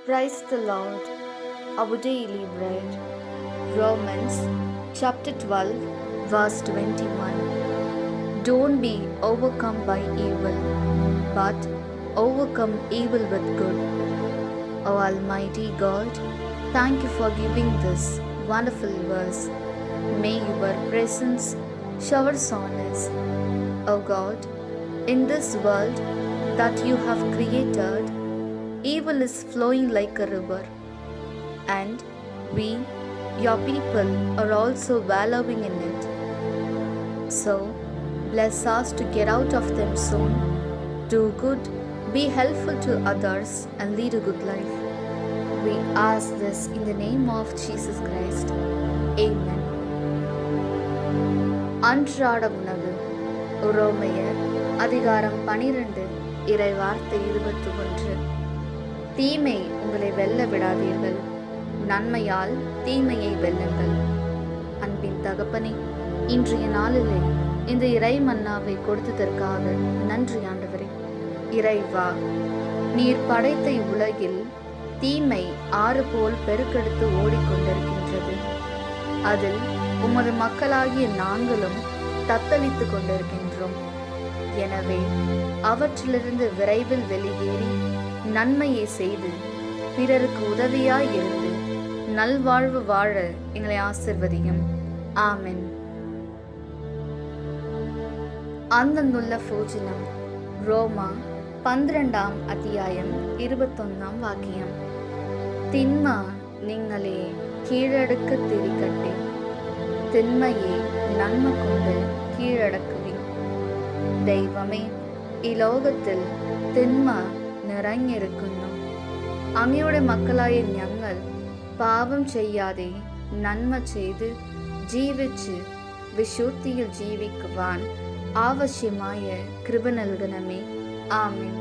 Praise the Lord, our daily bread. Romans chapter 12, verse 21. Don't be overcome by evil, but overcome evil with good. O Almighty God, thank you for giving this wonderful verse. May your presence showers on us. O God, in this world that you have created, evil is flowing like a river, and we, your people, are also wallowing in it. So, bless us to get out of them soon, do good, be helpful to others, and lead a good life. We ask this in the name of Jesus Christ. Amen. அன்றாட உணவு. உரோமையர் அதிகாரம் 12 இறை வார்த்தை 21. தீமை உங்களை வெல்ல விடாதீர்கள், நன்மையால் தீமையை வெல்லுங்கள். அன்பின் தகப்பனே, இன்றைய நாளிலே இந்த இறை மன்னாவை கொடுத்ததற்காக நன்றி ஆண்டவரே. இறைவா, நீர் படைத்த உலகில் தீமை ஆறு போல் பெருக்கெடுத்து ஓடிக்கொண்டிருக்கின்றது. அதில் உமது மக்களாகிய நாங்களும் தத்தளித்து கொண்டிருக்கின்றோம். எனவே அவற்றிலிருந்து விரைவில் வெளியேறி நன்மையை செய்து பிறருக்கு உதவியாய் இருந்து நல்வாழ்வு வாழ எங்களை ஆசிர்வதியும். ஆமென். அந்தந்துள்ள பூஜனம். ரோமா 12 அத்தியாயம் 21 வாக்கியம். தின்ம நீங்களே கீழடுக்க திரிக்கட்டே, திண்மையே நன்மை கொண்டு கீழடக்குவின். ദൈവമേ, ഈ ലോകത്തിൽ തിന്മ നിറഞ്ഞിരിക്കുന്നു. അങ്ങയുടെ മക്കളായ ഞങ്ങൾ പാപം ചെയ്യാതെ നന്മ ചെയ്ത് ജീവിച്ച് വിശുദ്ധിയിൽ ജീവിക്കുവാൻ ആവശ്യമായ കൃപ നൽകണമേ. ആമേൻ.